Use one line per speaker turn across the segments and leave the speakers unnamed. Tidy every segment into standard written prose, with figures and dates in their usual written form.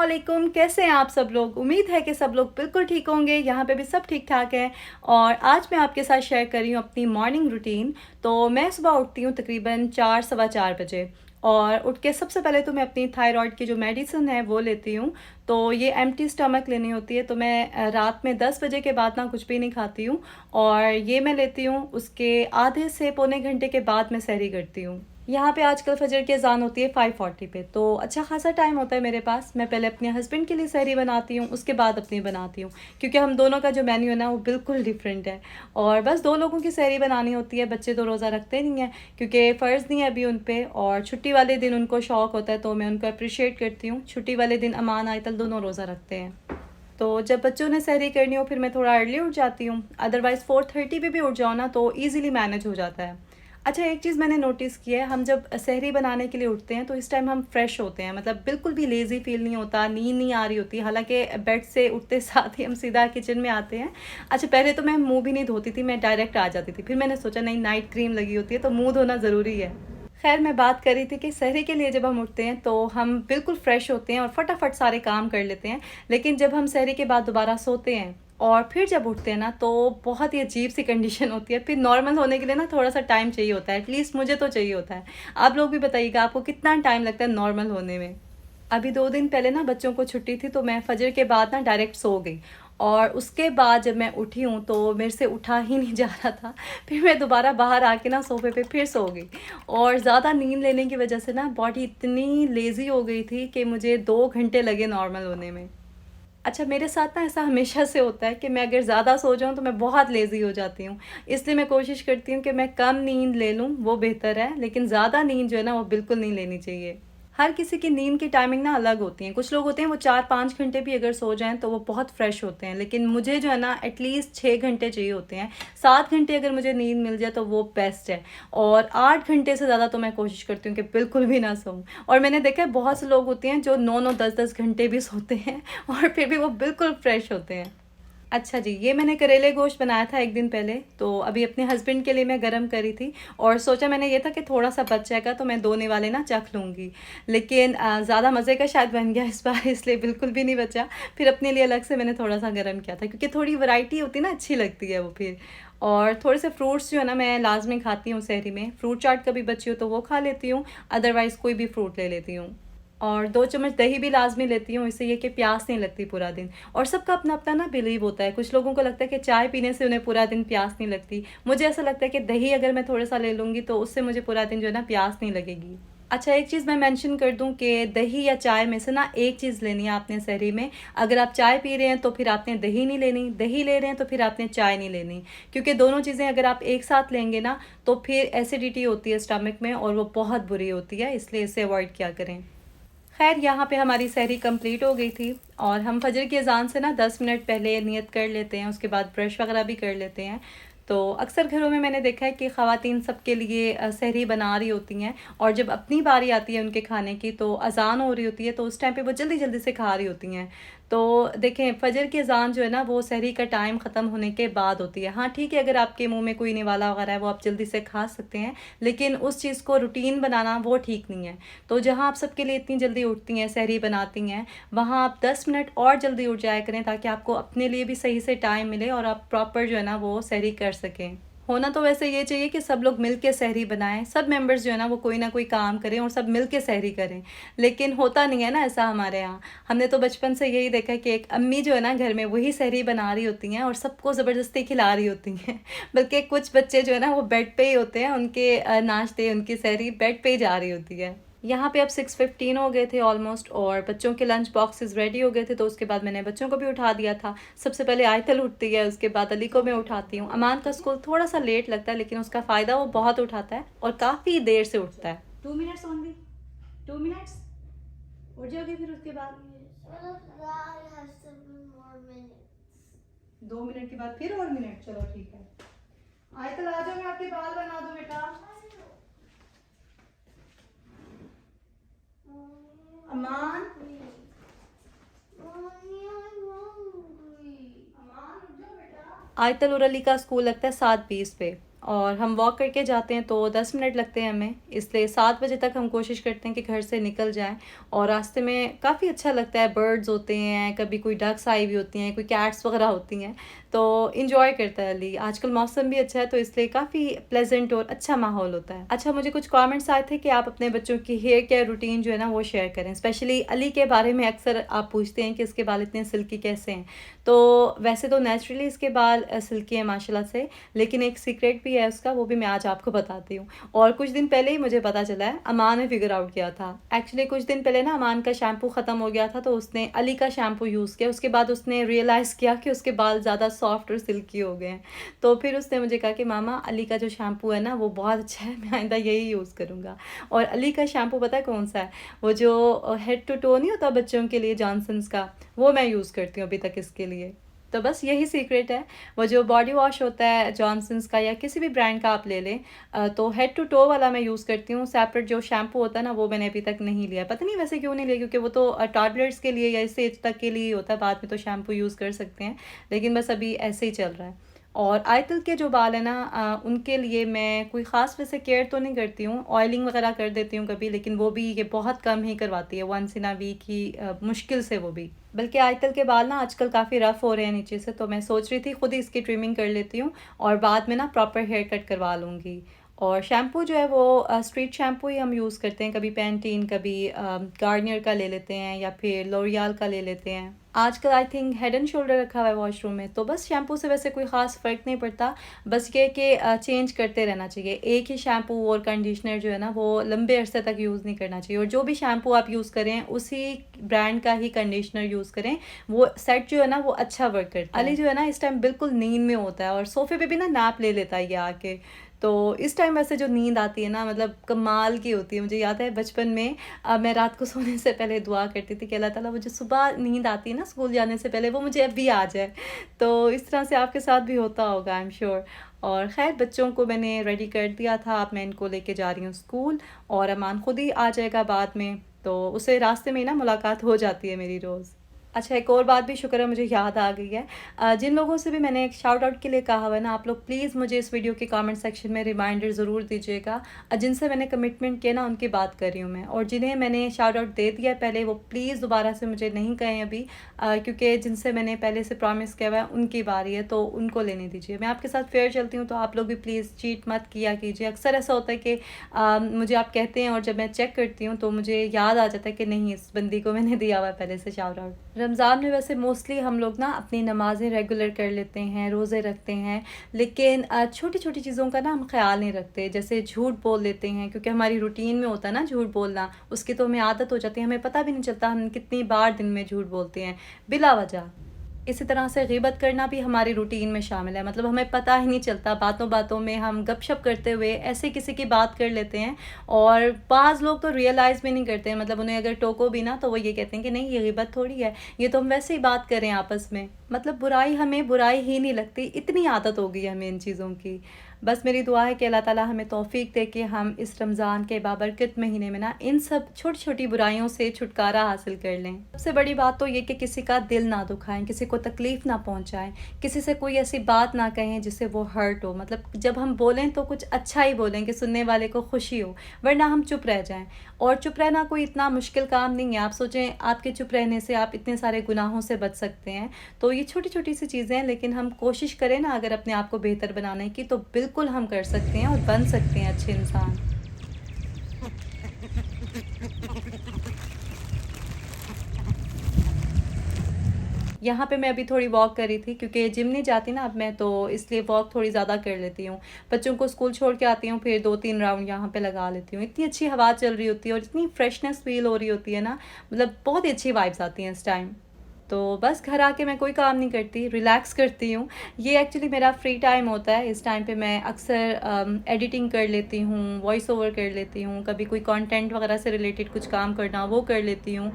वालेकुम, कैसे हैं आप सब लोग। उम्मीद है कि सब लोग बिल्कुल ठीक होंगे। यहाँ पे भी सब ठीक ठाक है। और आज मैं आपके साथ शेयर कर रही हूँ अपनी मॉर्निंग रूटीन। तो मैं सुबह उठती हूँ तकरीबन 4 सवा 4 बजे। और उठ के सबसे पहले तो मैं अपनी थायराइड की जो मेडिसिन है वो लेती हूँ। तो ये एम्प्टी स्टमक लेनी होती है। तो मैं रात में 10 बजे के बाद ना कुछ भी नहीं खाती हूँ। और ये मैं लेती हूँ, उसके आधे से पौने घंटे के बाद मैं सहरी करती हूँ। यहाँ पे आजकल फजर की अजान होती है 5:40 पे, तो अच्छा खासा टाइम होता है मेरे पास। मैं पहले अपने हस्बैंड के लिए सहरी बनाती हूँ, उसके बाद अपनी बनाती हूँ, क्योंकि हम दोनों का जो मेन्यू है ना वो बिल्कुल डिफरेंट है। और बस 2 लोगों की सहरी बनानी होती है। बच्चे तो रोज़ा रखते नहीं हैं क्योंकि फ़र्ज़ नहीं है अभी उन पे, और छुट्टी वाले दिन उनको शौक़ होता है, तो मैं उनको अप्रिशिएट करती हूँ। छुट्टी वाले दिन अमान आयतल दोनों रोज़ा रखते हैं। तो जब बच्चों ने सहरी करनी हो फिर मैं थोड़ा अर्ली उठ जाती हूँ। अदरवाइज़ 4:30 पे भी उठ जाओ ना तो ईज़िली मैनेज हो जाता है। अच्छा, एक चीज़ मैंने नोटिस की है, हम जब सहरी बनाने के लिए उठते हैं तो इस टाइम हम फ्रेश होते हैं, मतलब बिल्कुल भी लेज़ी फील नहीं होता, नींद नहीं आ रही होती। हालांकि बेड से उठते साथ ही हम सीधा किचन में आते हैं। अच्छा, पहले तो मैं मुंह भी नहीं धोती थी, मैं डायरेक्ट आ जाती थी। फिर मैंने सोचा नहीं, नाइट क्रीम लगी होती है तो मुंह धोना ज़रूरी है। खैर, मैं बात कर रही थी कि सहरी के लिए जब हम उठते हैं तो हम बिल्कुल फ्रेश होते हैं और फटाफट सारे काम कर लेते हैं। लेकिन जब हम सहरी के बाद दोबारा सोते हैं और फिर जब उठते हैं ना तो बहुत ही अजीब सी कंडीशन होती है। फिर नॉर्मल होने के लिए ना थोड़ा सा टाइम चाहिए होता है, एटलीस्ट मुझे तो चाहिए होता है। आप लोग भी बताइएगा आपको कितना टाइम लगता है नॉर्मल होने में। अभी 2 दिन पहले ना बच्चों को छुट्टी थी तो मैं फजर के बाद ना डायरेक्ट सो गई। और उसके बाद जब मैं उठी हूँ तो मेरे से उठा ही नहीं जा रहा था। फिर मैं दोबारा बाहर आके ना सोफे पे फिर सो गई। और ज़्यादा नींद लेने की वजह से ना बॉडी इतनी लेज़ी हो गई थी कि मुझे 2 घंटे लगे नॉर्मल होने में। अच्छा, मेरे साथ ना ऐसा हमेशा से होता है कि मैं अगर ज़्यादा सो जाऊँ तो मैं बहुत लेज़ी हो जाती हूँ। इसलिए मैं कोशिश करती हूँ कि मैं कम नींद ले लूँ, वो बेहतर है। लेकिन ज़्यादा नींद जो है ना वो बिल्कुल नहीं लेनी चाहिए। हर किसी की नींद की टाइमिंग ना अलग होती है। कुछ लोग होते हैं वो 4-5 घंटे भी अगर सो जाएं तो वो बहुत फ्रेश होते हैं, लेकिन मुझे जो है ना एटलीस्ट 6 घंटे चाहिए होते हैं। 7 घंटे अगर मुझे नींद मिल जाए तो वो बेस्ट है। और 8 घंटे से ज़्यादा तो मैं कोशिश करती हूँ कि बिल्कुल भी ना सोऊं। और मैंने देखा है बहुत से लोग होते हैं जो 9-9 10-10 घंटे भी सोते हैं और फिर भी वो बिल्कुल फ्रेश होते हैं। अच्छा जी, ये मैंने करेले गोश्त बनाया था एक दिन पहले, तो अभी अपने हस्बैंड के लिए मैं गरम करी थी। और सोचा मैंने ये था कि थोड़ा सा बच जाएगा तो मैं दोने वाले ना चख लूँगी। लेकिन ज़्यादा मज़े का शायद बन गया इस बार, इसलिए बिल्कुल भी नहीं बचा। फिर अपने लिए अलग से मैंने थोड़ा सा गरम किया था, क्योंकि थोड़ी वैरायटी होती है ना, अच्छी लगती है वो फिर। और थोड़े से फ्रूट्स जो है ना मैं लाजमी खाती हूँ सहरी में। फ्रूट चाट कभी बची हो तो वो खा लेती हूँ, अदरवाइज़ कोई भी फ्रूट ले लेती हूँ। और 2 चम्मच दही भी लाजमी लेती हूँ, इससे ये कि प्यास नहीं लगती पूरा दिन। और सबका अपना अपना ना बिलीव होता है। कुछ लोगों को लगता है कि चाय पीने से उन्हें पूरा दिन प्यास नहीं लगती। मुझे ऐसा लगता है कि दही अगर मैं थोड़ा सा ले लूँगी तो उससे मुझे पूरा दिन जो है ना प्यास नहीं लगेगी। अच्छा, एक चीज़ मैं मेंशन कर दूं कि दही या चाय में से ना एक चीज़ लेनी है आपने सहरी में। अगर आप चाय पी रहे हैं तो फिर आपने दही नहीं लेनी, दही ले रहे हैं तो फिर आपने चाय नहीं लेनी। क्योंकि दोनों चीज़ें अगर आप एक साथ लेंगे ना तो फिर एसिडिटी होती है स्टमक में और वो बहुत बुरी होती है, इसलिए इसे अवॉइड किया करें। खैर, यहाँ पे हमारी सहरी कंप्लीट हो गई थी। और हम फजर की अजान से ना 10 मिनट पहले नियत कर लेते हैं, उसके बाद ब्रश वगैरह भी कर लेते हैं। तो अक्सर घरों में मैंने देखा है कि ख़वातीन सबके लिए सहरी बना रही होती हैं, और जब अपनी बारी आती है उनके खाने की तो अजान हो रही होती है, तो उस टाइम पे वो जल्दी जल्दी से खा रही होती हैं। तो देखें, फजर की अजान जो है ना वो सहरी का टाइम ख़त्म होने के बाद होती है। हाँ ठीक है, अगर आपके मुंह में कोई निवाला वगैरह है वो आप जल्दी से खा सकते हैं, लेकिन उस चीज़ को रूटीन बनाना वो ठीक नहीं है। तो जहाँ आप सबके लिए इतनी जल्दी उठती हैं, सहरी बनाती हैं, वहाँ आप 10 मिनट और जल्दी उठ जाया करें, ताकि आपको अपने लिए भी सही से टाइम मिले और आप प्रॉपर जो है ना वो सहरी कर सकें। होना तो वैसे ये चाहिए कि सब लोग मिल के सहरी बनाएं, सब मेंबर्स जो है ना वो कोई ना कोई काम करें और सब मिल के सहरी करें। लेकिन होता नहीं है ना ऐसा हमारे यहाँ। हमने तो बचपन से यही देखा है कि एक अम्मी जो है ना घर में वही सहरी बना रही होती हैं और सबको ज़बरदस्ती खिला रही होती हैं। बल्कि कुछ बच्चे जो है ना वो बेड पे ही होते हैं, उनके नाश्ते उनकी सहरी बेड पे ही जा रही होती है। यहाँ पे अब 6:15 हो गए थे ऑलमोस्ट, और बच्चों के लंच बॉक्सेस रेडी हो गए थे, तो उसके बाद मैंने बच्चों को भी उठा दिया था। सबसे पहले आयतल उठती है, उसके बाद अली को मैं उठाती हूँ। अमान का स्कूल थोड़ा सा लेट लगता है, लेकिन उसका फ़ायदा वो बहुत उठाता है और काफ़ी देर से उठता है। 2 मिनट्स ओनली, 2 मिनट्स उठ जाओगे फिर उसके बाद।
What if that has 7 more minutes?
2 minute के बाद फिर और मिनट, चलो ठीक है। आयतल आ जाओ, मैं आपके बाल बना दूँ बेटा। अमान,
Mommy, I'm hungry.
आयतल और अली का स्कूल लगता है 7:20 पे, और हम वॉक करके जाते हैं तो 10 मिनट लगते हैं हमें, इसलिए 7 बजे तक हम कोशिश करते हैं कि घर से निकल जाएं। और रास्ते में काफ़ी अच्छा लगता है, बर्ड्स होते हैं, कभी कोई डक्स आई हुई होती हैं, कोई कैट्स वगैरह होती हैं, तो इन्जॉय करता है अली। आजकल मौसम भी अच्छा है तो इसलिए काफ़ी प्लेजेंट और अच्छा माहौल होता है। अच्छा, मुझे कुछ कमेंट्स आए थे कि आप अपने बच्चों की हेयर केयर रूटीन जो है ना वो शेयर करें, स्पेशली अली के बारे में अक्सर आप पूछते हैं कि इसके बाल इतने सिल्की कैसे हैं। तो वैसे तो नेचुरली इसके बाल सिल्की हैं माशाल्लाह से, लेकिन एक सीक्रेट भी है उसका, वो भी मैं आज आपको बताती हूँ। और कुछ दिन पहले ही मुझे पता चला है, अमान ने फिगर आउट किया था। एक्चुअली कुछ दिन पहले ना अमान का शैम्पू ख़त्म हो गया था तो उसने अली का शैम्पू यूज़ किया। उसके बाद उसने रियलाइज़ किया कि उसके बाल ज़्यादा सॉफ्ट और सिल्की हो गए हैं। तो फिर उसने मुझे कहा कि मामा अली का जो शैम्पू है ना वो बहुत अच्छा है, मैं आइंदा यही यूज़ करूँगा। और अली का शैम्पू पता है कौन सा है? वो जो हेड टू टो नहीं होता बच्चों के लिए, जॉनसन्स का, वो मैं यूज़ करती हूँ अभी तक इसके लिए। तो बस यही सीक्रेट है। वो जो बॉडी वॉश होता है जॉनसन्स का या किसी भी ब्रांड का आप ले लें, तो हेड टू टो वाला मैं यूज़ करती हूँ। सेपरेट जो शैम्पू होता है ना वो मैंने अभी तक नहीं लिया, पता नहीं वैसे क्यों नहीं लिया, क्योंकि वो तो टॉडलर्स के लिए या इस एज तक के लिए ही होता है, बाद में तो शैम्पू यूज़ कर सकते हैं, लेकिन बस अभी ऐसे ही चल रहा है। और आयतल के जो बाल है ना उनके लिए मैं कोई ख़ास वैसे केयर तो नहीं करती हूँ, ऑयलिंग वगैरह कर देती हूँ कभी, लेकिन वो भी ये बहुत कम ही करवाती है, वंस इन अ वीक ही, मुश्किल से वो भी। बल्कि आयतल के बाल ना आजकल काफ़ी रफ़ हो रहे हैं नीचे से, तो मैं सोच रही थी खुद ही इसकी ट्रिमिंग कर लेती हूँ और बाद में ना प्रॉपर हेयर कट करवा लूँगी। और शैम्पू जो है वो स्ट्रीट शैम्पू ही हम यूज़ करते हैं, कभी पैंटीन, कभी गार्नियर का ले लेते हैं या फिर लोरियल का ले लेते हैं। आजकल I think head and shoulder रखा हुआ है वॉशरूम में, तो बस शैम्पू से वैसे कोई ख़ास फ़र्क नहीं पड़ता, बस ये कि चेंज करते रहना चाहिए। एक ही शैम्पू और कंडीशनर जो है ना वो लंबे अरसे तक यूज़ नहीं करना चाहिए, और जो भी शैम्पू आप यूज़ करें उसी ब्रांड का ही कंडीशनर यूज़ करें, वो सेट जो है ना वो अच्छा वर्क करता है। अली जो है ना इस टाइम बिल्कुल नींद में होता है और सोफ़े पे भी ना नैप ले लेता है ये आके। तो इस टाइम वैसे जो नींद आती है ना मतलब कमाल की होती है। मुझे याद है बचपन में मैं रात को सोने से पहले दुआ करती थी कि अल्लाह ताला मुझे सुबह नींद आती है ना स्कूल जाने से पहले, वो मुझे अभी आ जाए। तो इस तरह से आपके साथ भी होता होगा आई एम श्योर। और ख़ैर बच्चों को मैंने रेडी कर दिया था, अब मैं इनको लेके जा रही हूँ स्कूल, और अमान खुद ही आ जाएगा बाद में, तो उससे रास्ते में ही ना मुलाकात हो जाती है मेरी रोज़। अच्छा, एक और बात भी शुक्र है मुझे याद आ गई है। जिन लोगों से भी मैंने एक शाउट आउट के लिए कहा हुआ है ना, आप लोग प्लीज़ मुझे इस वीडियो के कमेंट सेक्शन में रिमाइंडर ज़रूर दीजिएगा। जिनसे मैंने कमिटमेंट किया ना उनकी बात कर रही हूँ मैं, और जिन्हें मैंने शाउट आउट दे दिया है पहले वो प्लीज़ दोबारा से मुझे नहीं कहें अभी, क्योंकि जिनसे मैंने पहले से प्रॉमिस किया हुआ है उनकी बारी है, तो उनको लेने दीजिए। मैं आपके साथ फेयर चलती हूँ तो आप लोग भी प्लीज़ चीट मत किया कीजिए। अक्सर ऐसा होता है कि मुझे आप कहते हैं और जब मैं चेक करती हूँ तो मुझे याद आ जाता है कि नहीं इस बंदी को मैंने दिया हुआ है पहले से शाउट आउट। रमज़ान में वैसे मोस्टली हम लोग ना अपनी नमाज़ें रेगुलर कर लेते हैं, रोज़े रखते हैं, लेकिन छोटी छोटी चीज़ों का ना हम ख्याल नहीं रखते, जैसे झूठ बोल लेते हैं, क्योंकि हमारी रूटीन में होता है ना झूठ बोलना, उसकी तो हमें आदत हो जाती है, हमें पता भी नहीं चलता हम कितनी बार दिन में झूठ बोलते हैं बिला वजह। इसी तरह से ग़ीबत करना भी हमारी रूटीन में शामिल है, मतलब हमें पता ही नहीं चलता, बातों बातों में हम गपशप करते हुए ऐसे किसी की बात कर लेते हैं, और बाज़ लोग तो रियलाइज़ भी नहीं करते हैं, मतलब उन्हें अगर टोको भी ना तो वो ये कहते हैं कि नहीं ये ग़ीबत थोड़ी है, ये तो हम वैसे ही बात करें आपस में। मतलब बुराई हमें बुराई ही नहीं लगती, इतनी आदत हो गई है हमें इन चीज़ों की। बस मेरी दुआ है कि अल्लाह ताला हमें तौफ़ीक दे कि हम इस रमज़ान के बाबरकत महीने में ना इन सब छोटी छोटी बुराइयों से छुटकारा हासिल कर लें। सबसे बड़ी बात तो ये कि किसी का दिल ना दुखाएं, किसी को तकलीफ़ ना पहुंचाएं, किसी से कोई ऐसी बात ना कहें जिससे वो हर्ट हो। मतलब जब हम बोलें तो कुछ अच्छा ही बोलें कि सुनने वाले को खुशी हो, वरना हम चुप रह जाएं। और चुप रहना कोई इतना मुश्किल काम नहीं है। आप सोचें आपके चुप रहने से आप इतने सारे गुनाहों से बच सकते हैं। तो ये छोटी छोटी सी चीज़ें हैं, लेकिन हम कोशिश करें ना अगर अपने आप को बेहतर बनाने की, तो बिल्कुल हम कर सकते हैं और बन सकते हैं अच्छे इंसान। यहाँ पे मैं अभी थोड़ी वॉक कर रही थी, क्योंकि जिम नहीं जाती ना अब मैं, तो इसलिए वॉक थोड़ी ज़्यादा कर लेती हूँ। बच्चों को स्कूल छोड़ के आती हूँ, फिर 2-3 राउंड यहाँ पे लगा लेती हूँ। इतनी अच्छी हवा चल रही होती है और इतनी फ्रेशनेस फील हो रही होती है ना, मतलब बहुत ही अच्छी वाइब्स आती हैं इस टाइम। तो बस घर आके मैं कोई काम नहीं करती, रिलैक्स करती हूँ। ये एक्चुअली मेरा फ्री टाइम होता है। इस टाइम पे मैं अक्सर एडिटिंग कर लेती हूँ, वॉइस ओवर कर लेती हूँ, कभी कोई कंटेंट वगैरह से रिलेटेड कुछ काम करना वो कर लेती हूँ,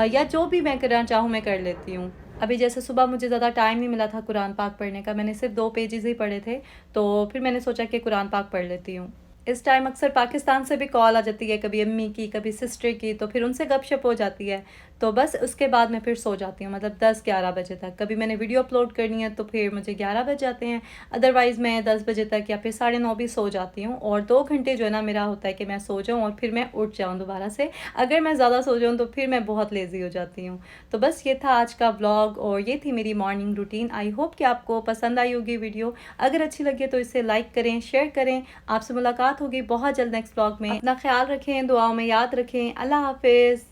या जो भी मैं करना चाहूँ मैं कर लेती हूँ। अभी जैसे सुबह मुझे ज़्यादा टाइम नहीं मिला था कुरान पाक पढ़ने का, मैंने सिर्फ 2 पेजेस ही पढ़े थे, तो फिर मैंने सोचा कि कुरान पाक पढ़ लेती हूँ। इस टाइम अक्सर पाकिस्तान से भी कॉल आ जाती है, कभी अम्मी की, कभी सिस्टर की, तो फिर उनसे गपशप हो जाती है। तो बस उसके बाद मैं फिर सो जाती हूँ, मतलब 10-11 बजे तक। कभी मैंने वीडियो अपलोड करनी है तो फिर मुझे 11 बज जाते हैं, अदरवाइज़ मैं 10 बजे तक या फिर 9:30 भी सो जाती हूँ। और 2 घंटे जो है ना मेरा होता है कि मैं सो जाऊँ और फिर मैं उठ जाऊँ दोबारा से। अगर मैं ज़्यादा सो जाऊँ तो फिर मैं बहुत लेज़ी हो जाती हूँ। तो बस ये था आज का व्लॉग और ये थी मेरी मॉर्निंग रूटीन। आई होप कि आपको पसंद आई होगी वीडियो। अगर अच्छी लगी तो इसे लाइक करें, शेयर करें। आपसे मुलाकात होगी बहुत जल्द नेक्स्ट व्लॉग में। अपना ख्याल रखें, दुआओं में याद रखें। अल्लाह हाफिज़।